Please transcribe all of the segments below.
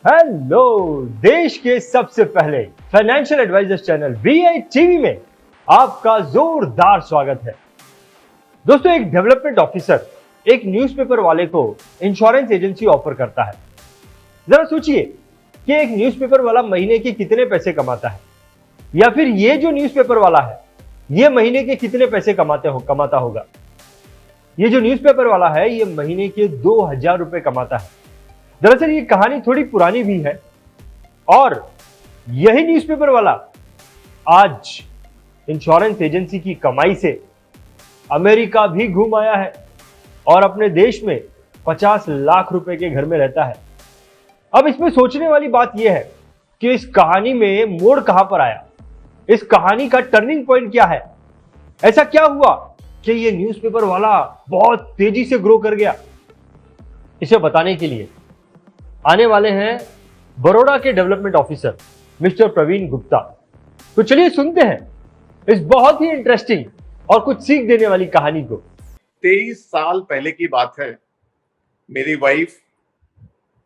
Hello, देश के सबसे पहले financial advisers channel VI TV में आपका जोरदार स्वागत है। दोस्तों, एक डेवलपमेंट ऑफिसर एक न्यूज़पेपर वाले को इंश्योरेंस एजेंसी ऑफर करता है। जरा सोचिए कि एक न्यूज़पेपर वाला महीने के कितने पैसे कमाता है, या फिर ये जो न्यूज़पेपर वाला है ये महीने के कितने पैसे कमाता होगा। ये जो न्यूज़पेपर वाला है ये महीने के 2000 रुपए कमाता है। दरअसल ये कहानी थोड़ी पुरानी भी है और यही न्यूज़पेपर वाला आज इंश्योरेंस एजेंसी की कमाई से अमेरिका भी घूम आया है और अपने देश में 50 लाख रुपए के घर में रहता है। अब इसमें सोचने वाली बात यह है कि इस कहानी में मोड़ कहां पर आया, इस कहानी का टर्निंग पॉइंट क्या है। ऐसा क्या हुआ कि ये न्यूज़पेपर वाला बहुत तेजी से ग्रो कर गया। इसे बताने के लिए आने वाले हैं बड़ौदा के development officer mister Praveen Gupta. तो चलिए सुनते हैं इस बहुत ही इंटरेस्टिंग और कुछ सीख देने वाली कहानी को। 23 साल पहले की बात है। मेरी वाइफ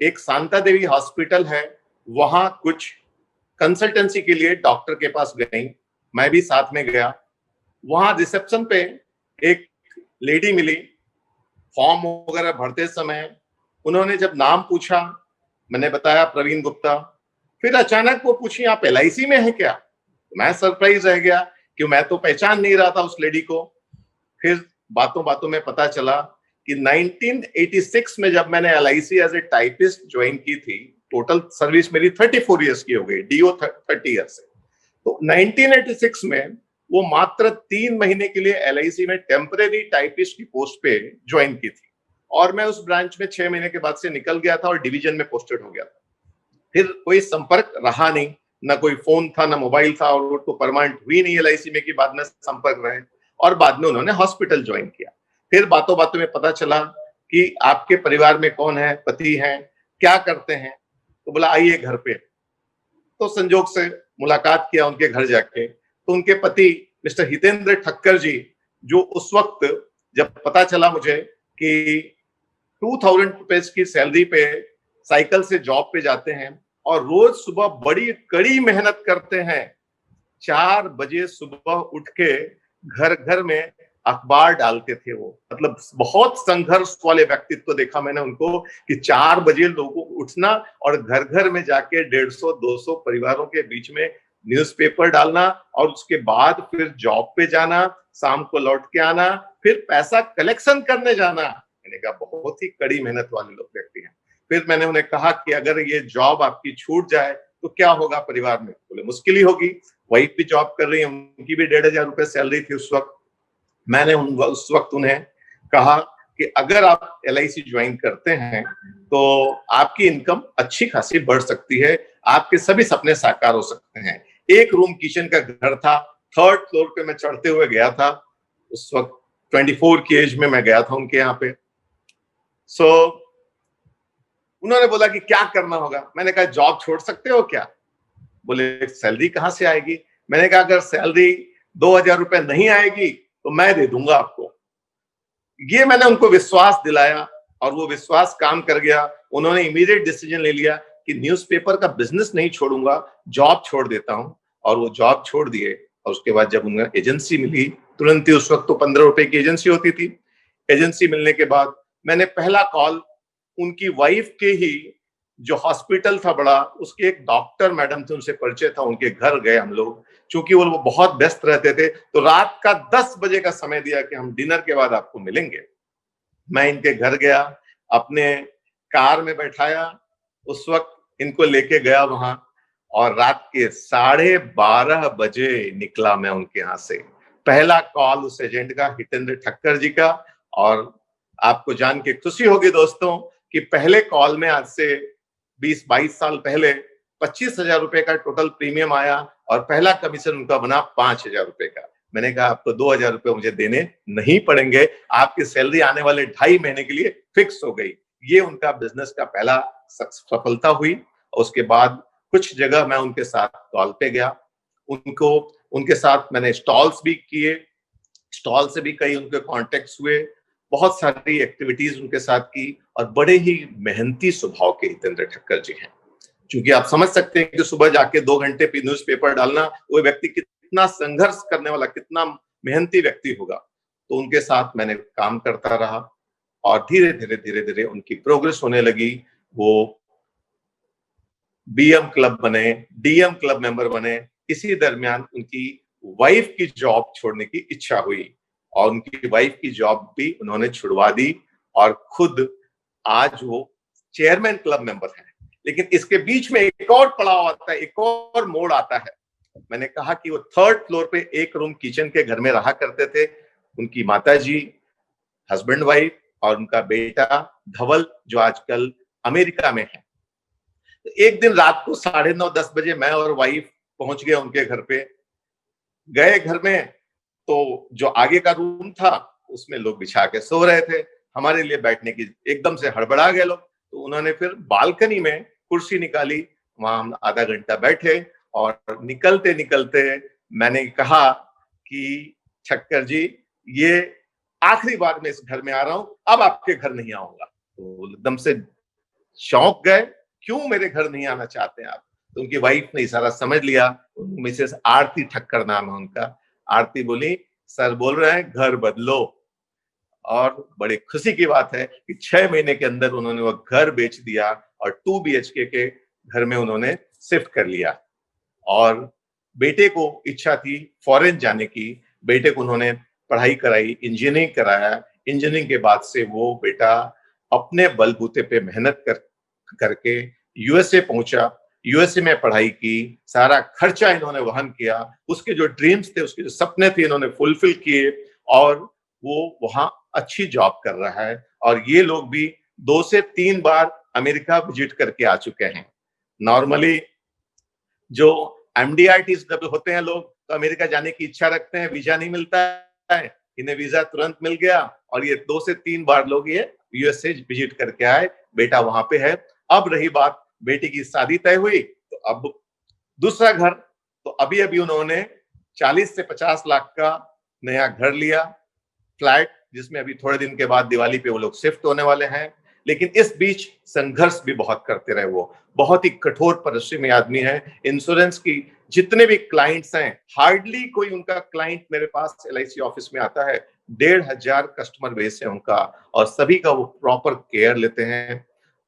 एक शांता देवी हॉस्पिटल है, वहां कुछ कंसल्टेंसी के लिए डॉक्टर के पास गई। मैं भी साथ में गया। वहां रिसेप्शन पे एक लेडी मिली। फॉर्म वगैरह भरते समय उन्होंने जब नाम पूछा, मैंने बताया प्रवीण गुप्ता। फिर अचानक वो पूछी, आप LIC में है क्या? मैं सरप्राइज रह गया कि मैं तो पहचान नहीं रहा था उस लेडी को। फिर बातों बातों में पता चला कि 1986 में जब मैंने LIC as a typist join की थी, टोटल सर्विस मेरी 34 ईयर्स की हो गई, DO 30 ईयर्स से। तो 1986 में वो मात्र 3 महीने के लिए LIC में टेम्परेरी टाइपिस्ट की पोस्ट पे ज्वाइन की थी और मैं उस ब्रांच में 6 महीने के बाद से निकल गया था और डिवीजन में पोस्टेड हो गया था। फिर कोई संपर्क रहा नहीं, ना कोई फोन था, ना मोबाइल था, और वो तो परमानेंट हुई नहीं LIC में कि बाद में संपर्क रहे। और बाद में उन्होंने हॉस्पिटल ज्वाइन किया। फिर बातों बातों में पता चला कि आपके परिवार में कौन है, पति हैं, क्या करते हैं। तो बोला आइए घर पे। तो संजोग से मुलाकात किया उनके घर जाके। तो उनके पति मिस्टर हितेंद्र ठक्कर जी, जो उस वक्त जब पता चला मुझे कि 2000 रुपीज की सैलरी पे साइकिल से जॉब पे जाते हैं और रोज सुबह बड़ी कड़ी मेहनत करते हैं। 4 बजे सुबह उठ के घर घर में अखबार डालते थे वो। मतलब बहुत संघर्ष वाले व्यक्तित्व देखा मैंने उनको कि 4 बजे लोगों को उठना और घर घर में जाके 150-200 परिवारों के बीच में न्यूज़पेपर डालना और उसके बाद फिर जॉब पे जाना, शाम को लौट के आना, फिर पैसा कलेक्शन करने जाना। मैंने कहा बहुत ही कड़ी मेहनत वाले लोग व्यक्ति हैं। फिर मैंने उन्हें कहा कि अगर ये जॉब आपकी छूट जाए तो क्या होगा परिवार में? बोले मुश्किल ही होगी। वाइफ भी जॉब कर रही है, उनकी भी 1500 रुपए सैलरी थी उस वक्त। मैंने उस वक्त उन्हें कहा कि अगर आप LIC ज्वाइन करते हैं तो आपकी इनकम अच्छी खासी बढ़ सकती है, आपके सभी सपने साकार हो सकते हैं। एक रूम किचन का घर था, 3rd फ्लोर पे मैं चढ़ते हुए गया था। उस वक्त 24 की एज में मैं गया था उनके यहाँ पे। उन्होंने बोला कि क्या करना होगा। मैंने कहा जॉब छोड़ सकते हो क्या? बोले सैलरी कहां से आएगी? मैंने कहा अगर सैलरी 2000 रुपए नहीं आएगी तो मैं दे दूंगा आपको। ये मैंने उनको विश्वास दिलाया और वो विश्वास काम कर गया। उन्होंने इमीडिएट डिसीजन ले लिया कि न्यूज़पेपर का बिजनेस नहीं छोड़ूंगा, जॉब छोड़ देता हूं। और वो जॉब छोड़ दिए। और उसके बाद जब उन्हें एजेंसी मिली, तुरंत ही, उस वक्त तो 15 रुपए की एजेंसी होती थी। एजेंसी मिलने के बाद मैंने पहला कॉल उनकी वाइफ के ही जो हॉस्पिटल था बड़ा, उसके एक डॉक्टर मैडम थे, उनसे परिचय था, उनके घर गए हम लोग। चूंकि वो बहुत व्यस्त रहते थे तो रात का 10 बजे का समय दिया कि हम डिनर के बाद आपको मिलेंगे। मैं इनके घर गया, अपने कार में बैठाया, उस वक्त इनको लेके गया वहां और रात के 12:30 बजे निकला मैं उनके यहाँ से। पहला कॉल उस एजेंट का, हितेंद्र ठक्कर जी का। और आपको जान के खुशी होगी दोस्तों कि पहले कॉल में आज से 20-22 साल पहले 25,000 रुपए का टोटल प्रीमियम आया और पहला कमीशन उनका बना 5,000 रुपए का। मैंने कहा आपको 2,000 रुपए मुझे देने नहीं पड़ेंगे, आपकी सैलरी आने वाले 2.5 महीने के लिए फिक्स हो गई। ये उनका बिजनेस का पहला सफलता हुई। और उसके बाद कुछ जगह मैं उनके साथ कॉल पे गया, उनके साथ मैंने स्टॉल्स भी किए, स्टॉल से भी कई उनके कॉन्टेक्ट्स हुए, बहुत सारी एक्टिविटीज उनके साथ की। और बड़े ही मेहनती स्वभाव के हितेंद्र ठक्कर जी हैं। क्योंकि आप समझ सकते हैं कि सुबह जाके 2 घंटे पे न्यूज़पेपर डालना, वो व्यक्ति कितना संघर्ष करने वाला, कितना मेहनती व्यक्ति होगा। तो उनके साथ मैंने काम करता रहा और धीरे-धीरे उनकी प्रोग्रेस होने लगी। वो बीएम क्लब बने, डीएम क्लब मेंबर बने। इसी दरमियान उनकी वाइफ की जॉब छोड़ने की इच्छा हुई और उनकी वाइफ की जॉब भी उन्होंने छुड़वा दी और खुद आज वो चेयरमैन क्लब मेंबर हैं। लेकिन इसके बीच में एक और पड़ाव आता है, एक और मोड़ आता है। मैंने कहा कि वो 3rd फ्लोर पे एक रूम किचन के घर में रहा करते थे। उनकी माताजी, हस्बैंड वाइफ और उनका बेटा धवल, जो आजकल अमेरिका में है। तो एक दिन रात को 9:30-10 बजे मैं और वाइफ पहुंच गए उनके घर पे। गए घर में तो जो आगे का रूम था उसमें लोग बिछा के सो रहे थे। हमारे लिए बैठने की एकदम से हड़बड़ा गए लोग। तो उन्होंने फिर बालकनी में कुर्सी निकाली, वहां हम आधा घंटा बैठे और निकलते निकलते मैंने कहा कि ठक्कर जी, ये आखिरी बार मैं इस घर में आ रहा हूं, अब आपके घर नहीं आऊंगा। तो एकदम से चौंक गए, क्यों मेरे घर नहीं आना चाहते हैं आप? तो उनकी वाइफ ने इशारा समझ लिया। मिसेस आरती ठक्कर नाम है उनका। आरती बोली, सर बोल रहे हैं घर बदलो। और बड़े खुशी की बात है कि 6 महीने के अंदर उन्होंने वो घर बेच दिया और 2 BHK के घर में उन्होंने शिफ्ट कर लिया। और बेटे को इच्छा थी फॉरेन जाने की। बेटे को उन्होंने पढ़ाई कराई, इंजीनियरिंग कराया। इंजीनियरिंग के बाद से वो बेटा अपने बलबूते पे मेहनत करके यूएसए पहुंचा। यूएसए में पढ़ाई की, सारा खर्चा इन्होंने वहन किया। उसके जो ड्रीम्स थे, उसके जो सपने थे, इन्होंने फुलफिल किए और वो वहां अच्छी जॉब कर रहा है। और ये लोग भी 2 से 3 बार अमेरिका विजिट करके आ चुके हैं। नॉर्मली जो MDRTs जब होते हैं लोग, तो अमेरिका जाने की इच्छा रखते हैं, वीजा नहीं मिलता है। इन्हें वीजा तुरंत मिल गया और ये 2 से 3 बार लोग ये यूएसए विजिट करके आए। बेटा वहां पे है। अब रही बात, बेटी की शादी तय हुई तो अब दूसरा घर, तो अभी अभी उन्होंने 40 से 50 लाख का नया घर लिया, फ्लैट, जिसमें अभी थोड़े दिन के बाद दिवाली पे वो लोग शिफ्ट होने वाले हैं। लेकिन इस बीच संघर्ष भी बहुत करते रहे। वो बहुत ही कठोर परिश्रमी आदमी है। इंश्योरेंस की जितने भी क्लाइंट्स हैं, हार्डली कोई उनका क्लाइंट मेरे पास LIC ऑफिस में आता है। 1,500 कस्टमर बेस है उनका और सभी का वो प्रॉपर केयर लेते हैं।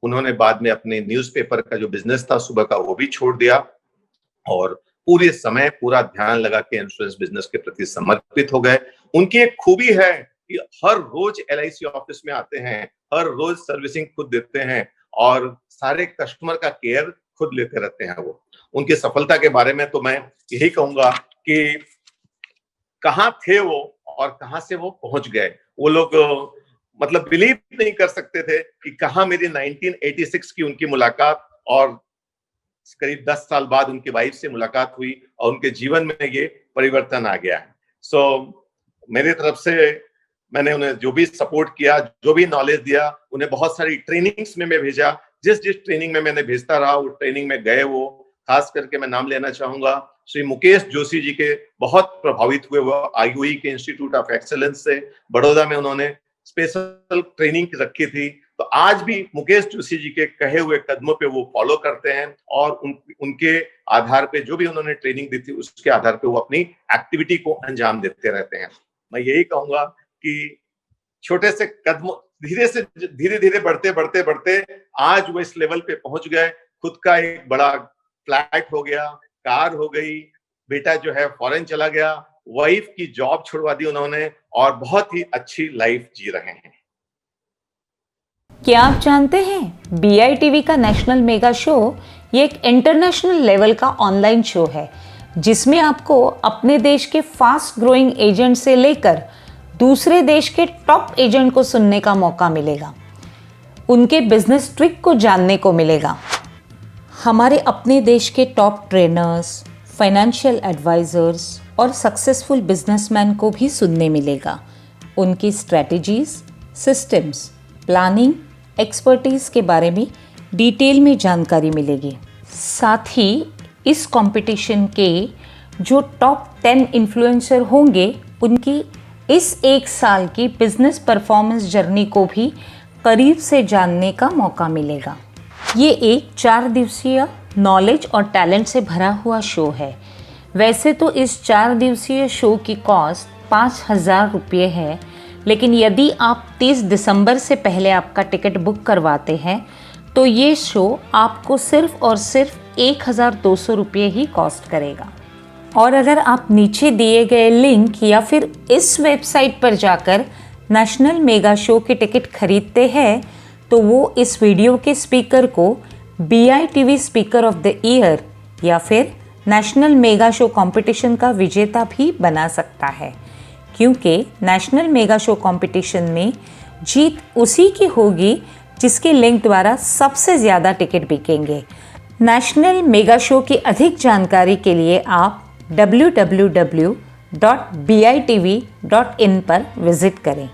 उन्होंने बाद में अपने न्यूज़पेपर का जो बिजनेस था सुबह का, वो भी छोड़ दिया और पूरे समय पूरा ध्यान लगा के इंश्योरेंस बिजनेस के प्रति समर्पित हो गए। उनकी एक खूबी है कि हर रोज LIC ऑफिस में आते हैं, हर रोज सर्विसिंग खुद देते हैं और सारे कस्टमर का केयर खुद लेते रहते हैं। वो उनकी सफलता के बारे में तो मैं यही कहूंगा कि कहां थे वो और कहां से वो पहुंच गए। वो लोग मतलब बिलीव नहीं कर सकते थे कि कहां मेरी 1986 की उनकी मुलाकात और करीब 10 साल बाद उनकी वाइफ से मुलाकात हुई और उनके जीवन में ये परिवर्तन आ गया है। सो मेरी तरफ से मैंने उन्हें जो भी सपोर्ट किया, जो भी नॉलेज दिया, उन्हें बहुत सारी ट्रेनिंग्स में मैं भेजा। जिस ट्रेनिंग में मैंने भेजता रहा, वो ट्रेनिंग में गए। वो खास करके मैं नाम लेना चाहूंगा श्री मुकेश जोशी जी के, बहुत प्रभावित हुए। वो IUE के इंस्टीट्यूट ऑफ एक्सेलेंस से बड़ौदा में उन्होंने स्पेशल ट्रेनिंग रखी थी। तो आज भी मुकेश जोशी जी के कहे हुए कदमों पे वो फॉलो करते हैं और उनके आधार पे जो भी उन्होंने ट्रेनिंग दी थी, उसके आधार पे वो अपनी एक्टिविटी को अंजाम देते रहते हैं। मैं यही कहूंगा कि छोटे से कदमों, धीरे धीरे बढ़ते आज वो इस लेवल पे पहुंच गए। खुद का एक बड़ा फ्लैट हो गया, कार हो गई, बेटा जो है फॉरेन चला गया, वाइफ की जॉब छुड़वा दी उन्होंने और बहुत ही अच्छी लाइफ जी रहे हैं। क्या आप जानते हैं BITV का नेशनल मेगा शो ये एक इंटरनेशनल लेवल का ऑनलाइन शो है जिसमें आपको अपने देश के फास्ट ग्रोइंग एजेंट से लेकर दूसरे देश के टॉप एजेंट को सुनने का मौका मिलेगा, उनके बिजनेस ट्रिक को जानने को मिलेगा। हमारे अपने देश के टॉप ट्रेनर्स, फाइनेंशियल एडवाइजर्स और सक्सेसफुल बिजनेसमैन को भी सुनने मिलेगा। उनकी स्ट्रैटेजीज, सिस्टम्स, प्लानिंग, एक्सपर्टीज़ के बारे में डिटेल में जानकारी मिलेगी। साथ ही इस कंपटीशन के जो टॉप 10 इन्फ्लुएंसर होंगे, उनकी इस 1 साल की बिजनेस परफॉर्मेंस जर्नी को भी करीब से जानने का मौका मिलेगा। ये एक 4 दिवसीय नॉलेज और टैलेंट से भरा हुआ शो है। वैसे तो इस 4 दिवसीय शो की कॉस्ट 5,000 रुपये है, लेकिन यदि आप 30 दिसंबर से पहले आपका टिकट बुक करवाते हैं तो ये शो आपको सिर्फ और सिर्फ 1,200 रुपये ही कॉस्ट करेगा। और अगर आप नीचे दिए गए लिंक या फिर इस वेबसाइट पर जाकर नेशनल मेगा शो के टिकट खरीदते हैं तो वो इस वीडियो के स्पीकर को BITV speaker of the year या फिर नेशनल मेगा शो कंपटीशन का विजेता भी बना सकता है, क्योंकि नेशनल मेगा शो कंपटीशन में जीत उसी की होगी जिसके लिंक द्वारा सबसे ज़्यादा टिकट बिकेंगे। नेशनल मेगा शो की अधिक जानकारी के लिए आप www.bitv.in पर विजिट करें।